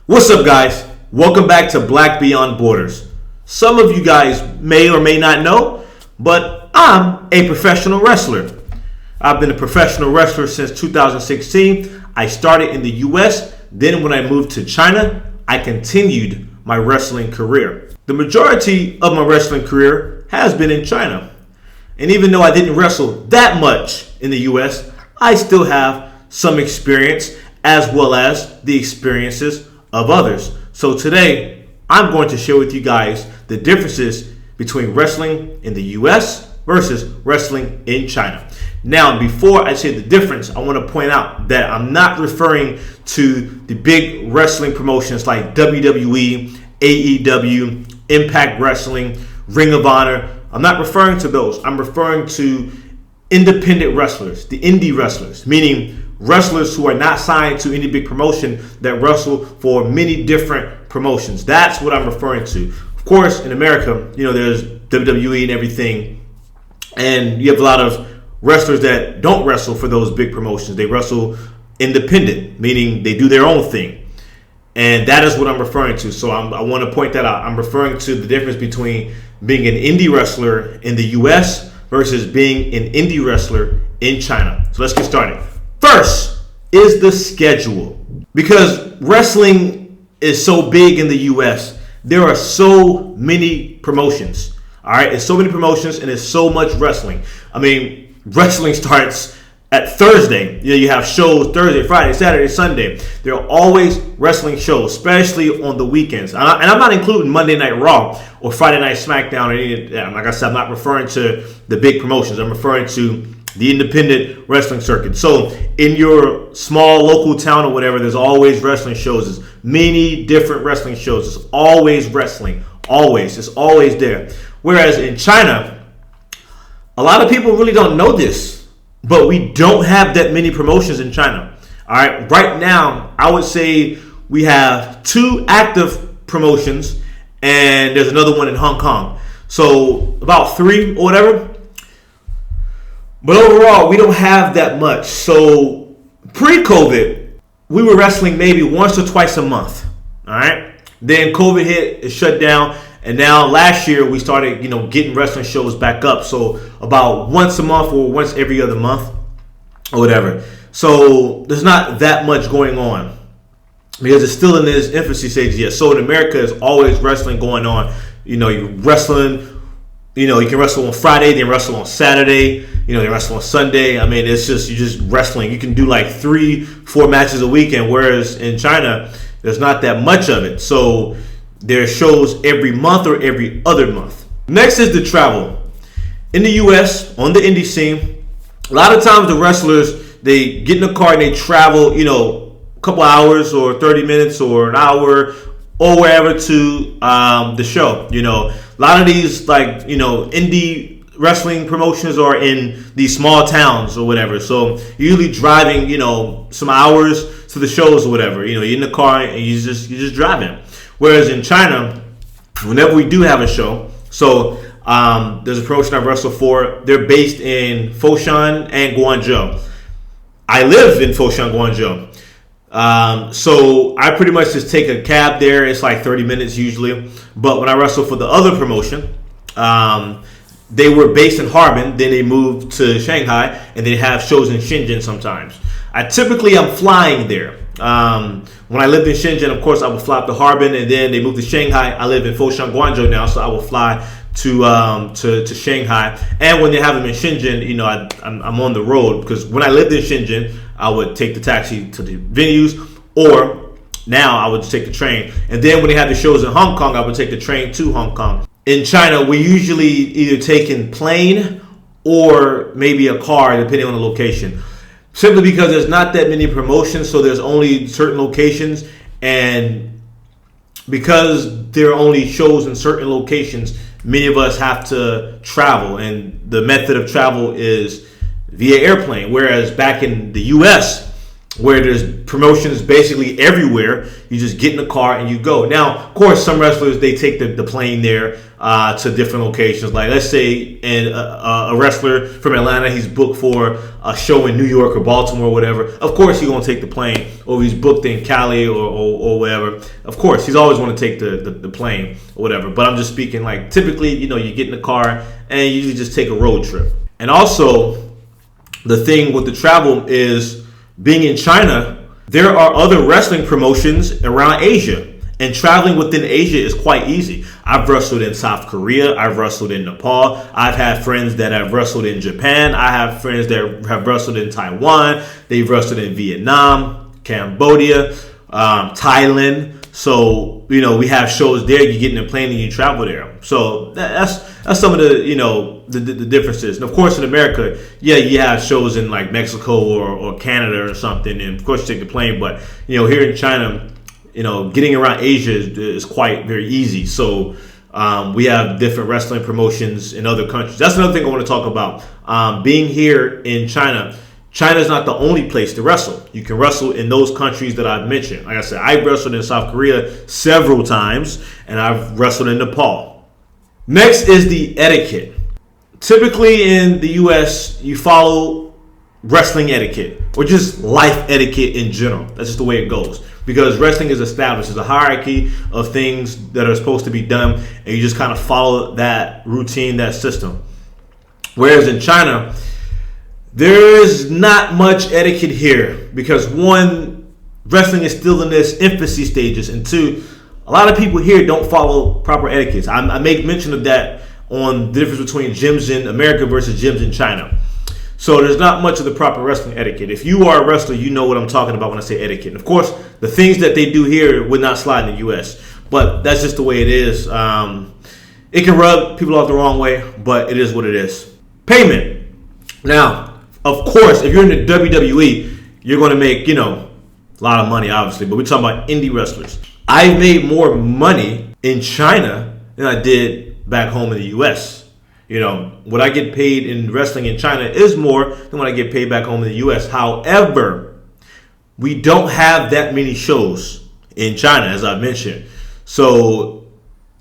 What's up, guys? Welcome back to Black Beyond Borders. Some of you guys may or may not know, but I'm a professional wrestler. I've been a professional wrestler since 2016. I started in the US, then when I moved to China, I continued my wrestling career. The majority of my wrestling career has been in China. And even though I didn't wrestle that much in the US, I still have some experience as well as the experiences of others. So today, I'm going to share with you guys the differences between wrestling in the US versus wrestling in China. Now, before I say the difference, I want to point out that I'm not referring to the big wrestling promotions like WWE, AEW, Impact Wrestling, Ring of Honor. I'm not referring to those. I'm referring to independent wrestlers, the indie wrestlers, meaning wrestlers who are not signed to any big promotion that wrestle for many different promotions. That's what I'm referring to. Of course, in America, there's WWE and everything, and you have a lot of wrestlers that don't wrestle for those big promotions. They wrestle independent, meaning they do their own thing. And that is what I'm referring to. So I want to point that out. I'm referring to the difference between being an indie wrestler in the US versus being an indie wrestler in China. So let's get started. First is the schedule. Because wrestling is so big in the US, there are so many promotions. All right, it's so many promotions and it's so much wrestling. I mean, wrestling starts at Thursday. You have shows Thursday, Friday, Saturday, Sunday. There are always wrestling shows, especially on the weekends. And I'm not including Monday Night Raw or Friday Night SmackDown or any of that. Like I said, I'm not referring to the big promotions. I'm referring to the independent wrestling circuit. So in your small local town or whatever, there's always wrestling shows. There's many different wrestling shows. There's always wrestling. Always. It's always there. Whereas in China, a lot of people really don't know this, but we don't have that many promotions in China. All right. Right now, I would say we have 2 active promotions and there's another one in Hong Kong. So about 3 or whatever. But overall, we don't have that much. So pre-COVID, we were wrestling maybe once or twice a month. All right. Then COVID hit, it shut down. And now last year we started, getting wrestling shows back up. So about once a month or once every other month or whatever. So there's not that much going on because it's still in this infancy stage yet. So in America, there's always wrestling going on. You're wrestling. You can wrestle on Friday, then wrestle on Saturday, they wrestle on Sunday. I mean, you're just wrestling. You can do like 3-4 matches a weekend, whereas in China, there's not that much of it. So there are shows every month or every other month. Next is the travel. In the US, on the indie scene, a lot of times the wrestlers, they get in the car and they travel, a couple hours or 30 minutes or an hour or wherever to the show. A lot of these indie wrestling promotions are in these small towns or whatever. So you're usually driving, some hours to the shows or whatever. You're in the car and you're just driving. Whereas in China, whenever we do have a show, so there's a promotion I wrestle for. They're based in Foshan and Guangzhou. I live in Foshan, Guangzhou. So I pretty much just take a cab there. It's like 30 minutes usually. But when I wrestle for the other promotion, they were based in Harbin. Then they moved to Shanghai and they have shows in Shenzhen sometimes. I'm flying there. When I lived in Shenzhen, of course, I would fly up to Harbin and then they moved to Shanghai. I live in Foshan, Guangzhou now, so I will fly to Shanghai. And when they have them in Shenzhen, I'm on the road because when I lived in Shenzhen, I would take the taxi to the venues, or now I would just take the train. And then when they have the shows in Hong Kong, I would take the train to Hong Kong. In China, we usually either take in plane or maybe a car, depending on the location. Simply because there's not that many promotions, so there's only certain locations. And because there are only shows in certain locations, many of us have to travel. And the method of travel is via airplane. Whereas back in the US, where there's promotions basically everywhere. You just get in the car and you go. Now, of course, some wrestlers, they take the plane there to different locations. Like, let's say a wrestler from Atlanta, he's booked for a show in New York or Baltimore or whatever. Of course, he's going to take the plane. Or he's booked in Cali or whatever. Of course, he's always going to take the plane or whatever. But I'm just speaking, like, typically, you get in the car and you just take a road trip. And also, the thing with the travel is, being in China, there are other wrestling promotions around Asia. And traveling within Asia is quite easy. I've wrestled in South Korea. I've wrestled in Nepal. I've had friends that have wrestled in Japan. I have friends that have wrestled in Taiwan. They've wrestled in Vietnam, Cambodia, Thailand. So, we have shows there. You get in a plane and you travel there. So that's some of the differences. And of course, in America, you have shows in like Mexico or Canada or something. And of course, you take the plane. But, here in China, getting around Asia is quite very easy. So we have different wrestling promotions in other countries. That's another thing I want to talk about. Being here in China, China is not the only place to wrestle. You can wrestle in those countries that I've mentioned. Like I said, I wrestled in South Korea several times, and I've wrestled in Nepal. Next is the etiquette. Typically in the U.S., you follow wrestling etiquette or just life etiquette in general. That's just the way it goes. Because wrestling is established. There's a hierarchy of things that are supposed to be done, and you just kind of follow that routine, that system. Whereas in China, there is not much etiquette here because, one, wrestling is still in its infancy stages, and two, a lot of people here don't follow proper etiquette. I make mention of that on the difference between gyms in America versus gyms in China. So there's not much of the proper wrestling etiquette. If you are a wrestler, you know what I'm talking about when I say etiquette. And of course, the things that they do here would not slide in the U.S., but that's just the way it is. It can rub people off the wrong way, but it is what it is. Payment. Now, of course, if you're in the WWE, you're going to make, a lot of money, obviously. But we're talking about indie wrestlers. I made more money in China than I did back home in the U.S. What I get paid in wrestling in China is more than what I get paid back home in the U.S. However, we don't have that many shows in China, as I mentioned. So,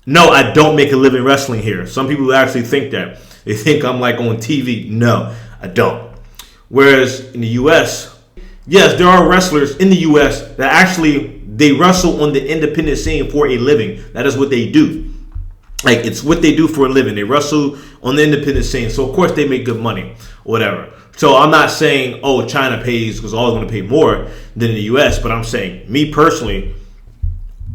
no, I don't make a living wrestling here. Some people actually think that. They think I'm like on TV. No, I don't. Whereas in the U.S., yes, there are wrestlers in the U.S. that actually, they wrestle on the independent scene for a living. That is what they do. Like, it's what they do for a living. They wrestle on the independent scene. So, of course, they make good money or whatever. So, I'm not saying, China pays because always going to pay more than in the U.S. But I'm saying, me personally,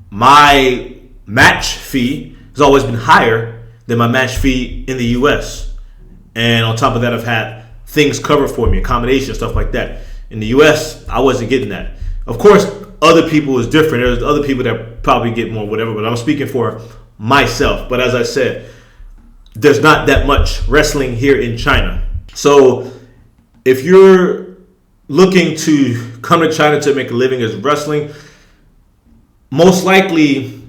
my match fee has always been higher than my match fee in the U.S. And on top of that, I've had things covered for me, accommodation, stuff like that. In the U.S., I wasn't getting that. Of course, other people is different. There's other people that probably get more, whatever. But I'm speaking for myself. But as I said, there's not that much wrestling here in China. So if you're looking to come to China to make a living as wrestling, most likely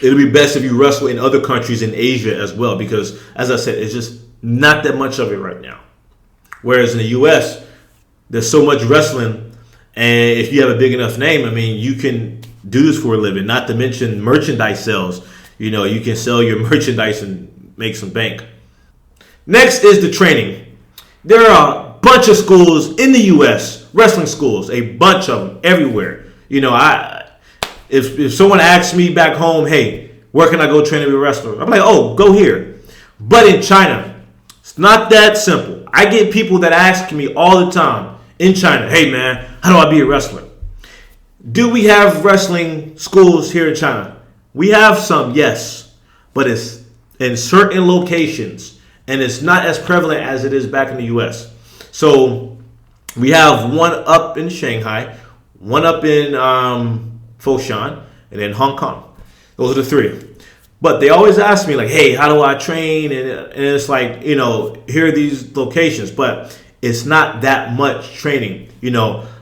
it'll be best if you wrestle in other countries in Asia as well, because as I said, it's just not that much of it right now. Whereas in the US, there's so much wrestling, and if you have a big enough name, you can do this for a living, not to mention merchandise sales. You can sell your merchandise and make some bank. Next is the training. There are a bunch of schools in the U.S., wrestling schools, a bunch of them everywhere. If someone asks me back home, hey, where can I go train to be a wrestler? I'm like, go here. But in China, it's not that simple. I get people that ask me all the time in China, hey man, how do I be a wrestler? Do we have wrestling schools here in China? We have some, yes, but it's in certain locations, and it's not as prevalent as it is back in the U.S. So we have one up in Shanghai, one up in Foshan, and then Hong Kong. Those are the three. But they always ask me, like, hey, how do I train? And it's like, here are these locations, but it's not that much training.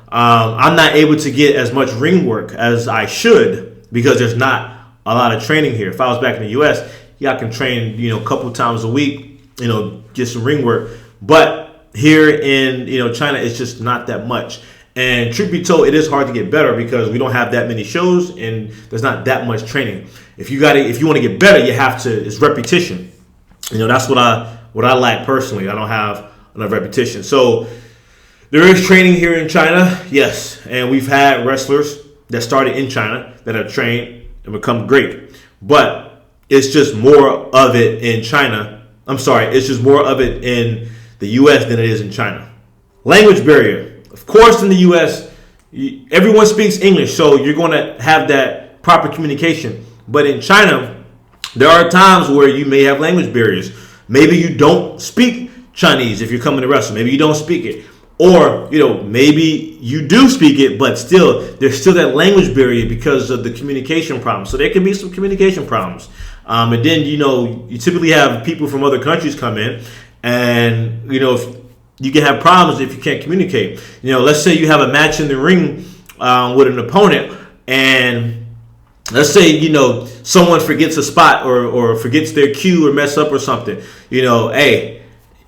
I'm not able to get as much ring work as I should because there's not a lot of training here. If I was back in the U.S., I can train, a couple times a week, get some ring work. But here in, China, it's just not that much. And truth be told, it is hard to get better because we don't have that many shows and there's not that much training. If you want to get better, you have to. It's repetition. That's what I lack personally. I don't have enough repetition. So there is training here in China, yes, and we've had wrestlers that started in China that have trained and become great. But it's just more of it in China. I'm sorry, it's just more of it in the U.S. than it is in China. Language barrier. Of course, in the U.S., everyone speaks English, so you're going to have that proper communication. But in China, there are times where you may have language barriers. Maybe you don't speak Chinese if you're coming to wrestle. Maybe you don't speak it. Or, maybe you do speak it, but still, there's still that language barrier because of the communication problems. So there can be some communication problems. And then, you typically have people from other countries come in and, if you can have problems if you can't communicate. Let's say you have a match in the ring with an opponent, and let's say, someone forgets a spot or forgets their cue or mess up or something. Hey,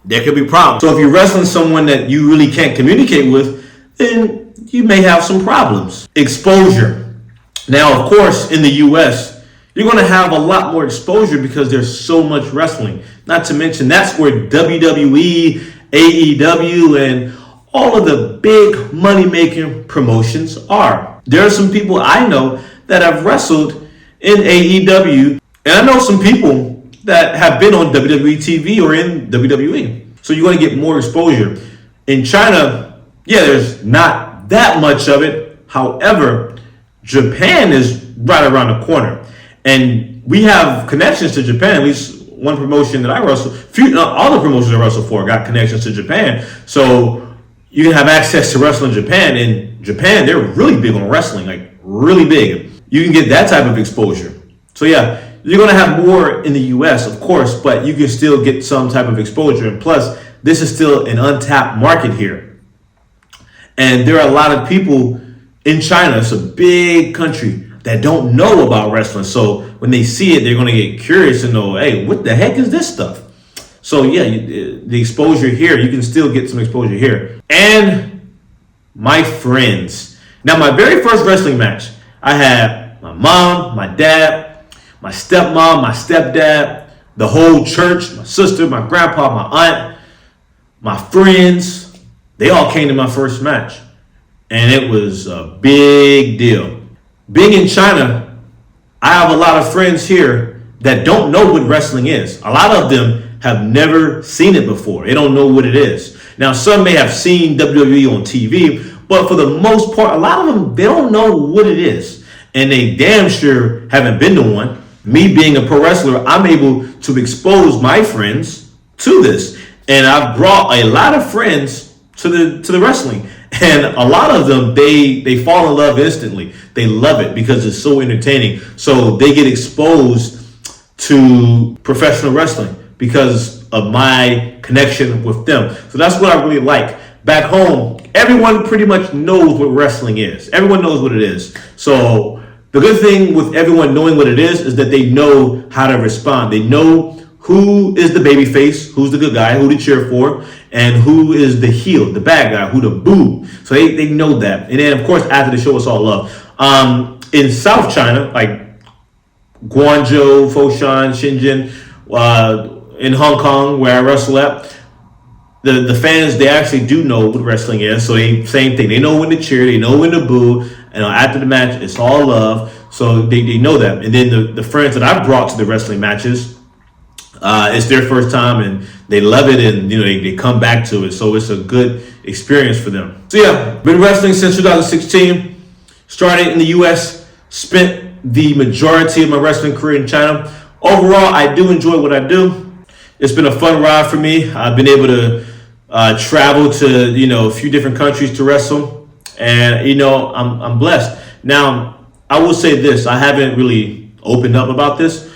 there could be problems. So if you're wrestling someone that you really can't communicate with, then you may have some problems. Exposure. Now, of course, in the U.S., you're going to have a lot more exposure because there's so much wrestling. Not to mention, that's where WWE, AEW, and all of the big money-making promotions are. There are some people I know that have wrestled in AEW, and I know some people that have been on WWE TV or in WWE. So you're going to get more exposure. In China, there's not that much of it. However, Japan is right around the corner. And we have connections to Japan, at least one promotion that I wrestle, all the promotions I wrestle for got connections to Japan. So you can have access to wrestle in Japan. In Japan, they're really big on wrestling, like really big. You can get that type of exposure. So you're going to have more in the U.S., of course, but you can still get some type of exposure. And plus, this is still an untapped market here. And there are a lot of people in China, it's a big country, that don't know about wrestling. So when they see it, they're going to get curious and know, hey, what the heck is this stuff? So the exposure here, you can still get some exposure here. And my friends. Now, my very first wrestling match, I had my mom, my dad, my stepmom, my stepdad, the whole church, my sister, my grandpa, my aunt, my friends. They all came to my first match. And it was a big deal. Being in China, I have a lot of friends here that don't know what wrestling is. A lot of them have never seen it before. They don't know what it is. Now, some may have seen WWE on TV, but for the most part, a lot of them, they don't know what it is. And they damn sure haven't been to one. Me being a pro wrestler, I'm able to expose my friends to this. And I've brought a lot of friends to the wrestling. And a lot of them, they fall in love instantly. They love it because it's so entertaining. So they get exposed to professional wrestling because of my connection with them. So that's what I really like. Back home, everyone pretty much knows what wrestling is. Everyone knows what it is. So the good thing with everyone knowing what it is that they know how to respond. They know who is the baby face, who's the good guy, who to cheer for, and who is the heel, the bad guy, who to boo. So they know that. And then, of course, after the show, it's all love. In South China, like Guangzhou, Foshan, Shenzhen, in Hong Kong, where I wrestle at, the fans, they actually do know what wrestling is. So same thing. They know when to cheer, they know when to boo. And after the match, it's all love. So they know that. And then the friends that I've brought to the wrestling matches, it's their first time and they love it, and they come back to it. So it's a good experience for them. So been wrestling since 2016. Started in the U.S. Spent the majority of my wrestling career in China. Overall, I do enjoy what I do. It's been a fun ride for me. I've been able to travel to a few different countries to wrestle, and I'm blessed. Now, I will say this: I haven't really opened up about this.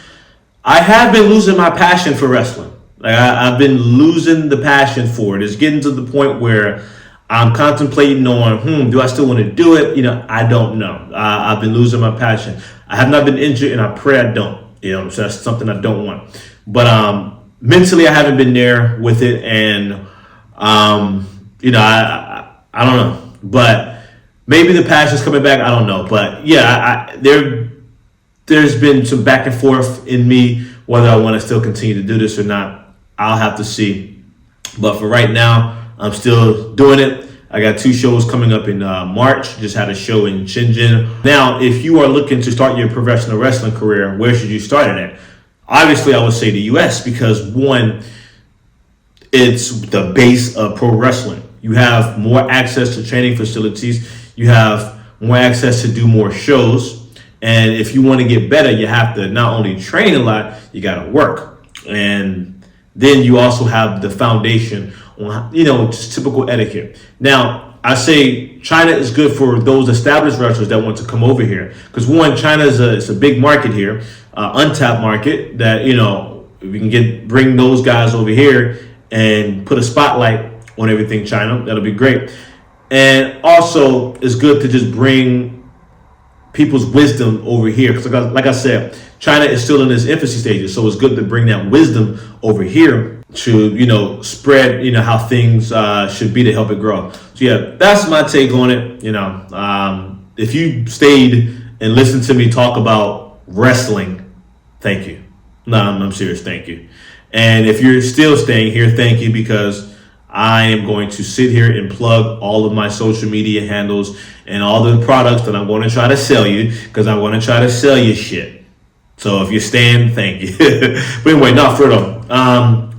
I have been losing my passion for wrestling. Like I've been losing the passion for it. It's getting to the point where I'm contemplating on, do I still want to do it? I don't know. I've been losing my passion. I have not been injured, and I pray I don't. So that's something I don't want. But mentally, I haven't been there with it, and I don't know. But Maybe the passion's coming back. I don't know, but yeah, there's been some back and forth in me whether I want to still continue to do this or not. I'll have to see. But for right now, I'm still doing it. I got 2 shows coming up in March. Just had a show in Shenzhen. Now, if you are looking to start your professional wrestling career, where should you start it at? Obviously, I would say the U.S. because, one, it's the base of pro wrestling. You have more access to training facilities. You have more access to do more shows. And if you want to get better, you have to not only train a lot, you got to work. And then you also have the foundation on, just typical etiquette. Now, I say China is good for those established wrestlers that want to come over here. Because one, China is a big market here, untapped market that, if we can bring those guys over here and put a spotlight on everything China, that'll be great. And also, it's good to just bring people's wisdom over here. Because like I said, China is still in its infancy stages. So it's good to bring that wisdom over here to, spread, how things should be to help it grow. So yeah, that's my take on it. If you stayed and listened to me talk about wrestling, thank you. No, I'm serious. Thank you. And if you're still staying here, thank you, because I am going to sit here and plug all of my social media handles and all the products that I'm going to try to sell you, because I want to try to sell you shit. So if you're staying, thank you. But anyway, not further.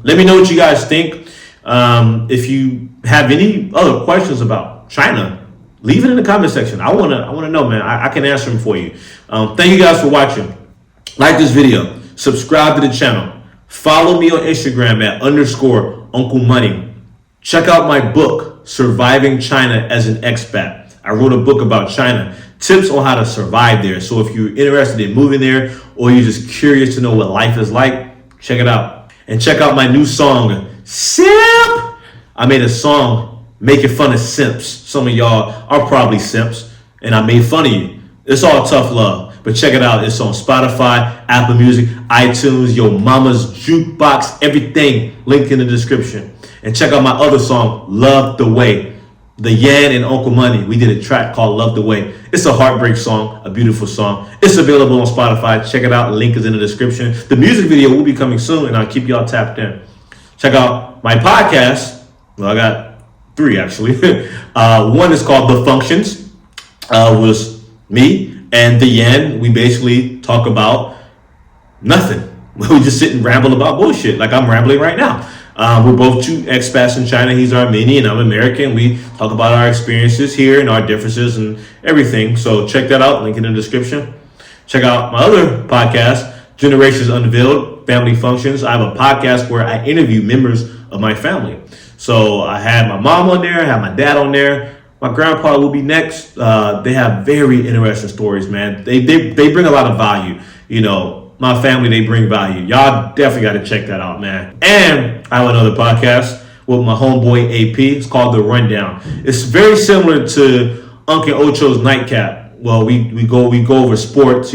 Let me know what you guys think. If you have any other questions about China, leave it in the comment section. I wanna know, man. I can answer them for you. Thank you guys for watching. Like this video. Subscribe to the channel. Follow me on Instagram at _Uncle Money. Check out my book, Surviving China as an Expat. I wrote a book about China, tips on how to survive there. So if you're interested in moving there, or you're just curious to know what life is like, check it out. And check out my new song, Simp. I made a song making fun of simps. Some of y'all are probably simps, and I made fun of you. It's all tough love. But check it out. It's on Spotify, Apple Music, iTunes, your mama's jukebox, everything. Link in the description. And check out my other song, Love the Way. The Yan and Uncle Money, we did a track called Love the Way. It's a heartbreak song, a beautiful song. It's available on Spotify. Check it out. Link is in the description. The music video will be coming soon, and I'll keep y'all tapped in. Check out my podcast. Well, I got 3 actually. One is called The Functions. Was me and the Yan. We basically talk about nothing. We just sit and ramble about bullshit like I'm rambling right now. We're both 2 expats in China. He's Armenian, I'm American. We talk about our experiences here and our differences and everything. So check that out. Link in the description. Check out my other podcast, Generations Unveiled, Family Functions. I have a podcast where I interview members of my family. So I had my mom on there. I had my dad on there. My grandpa will be next. They have very interesting stories, man. They bring a lot of value. My family, they bring value. Y'all definitely got to check that out, man. And I have another podcast with my homeboy AP. It's called The Rundown. It's very similar to Uncle Ocho's Nightcap. Well, we go over sports,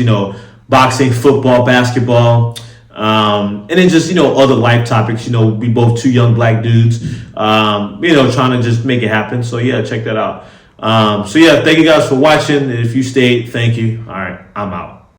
boxing, football, basketball, and then just other life topics. We both 2 young black dudes, trying to just make it happen. So yeah, check that out. Thank you guys for watching. If you stayed, thank you. All right, I'm out.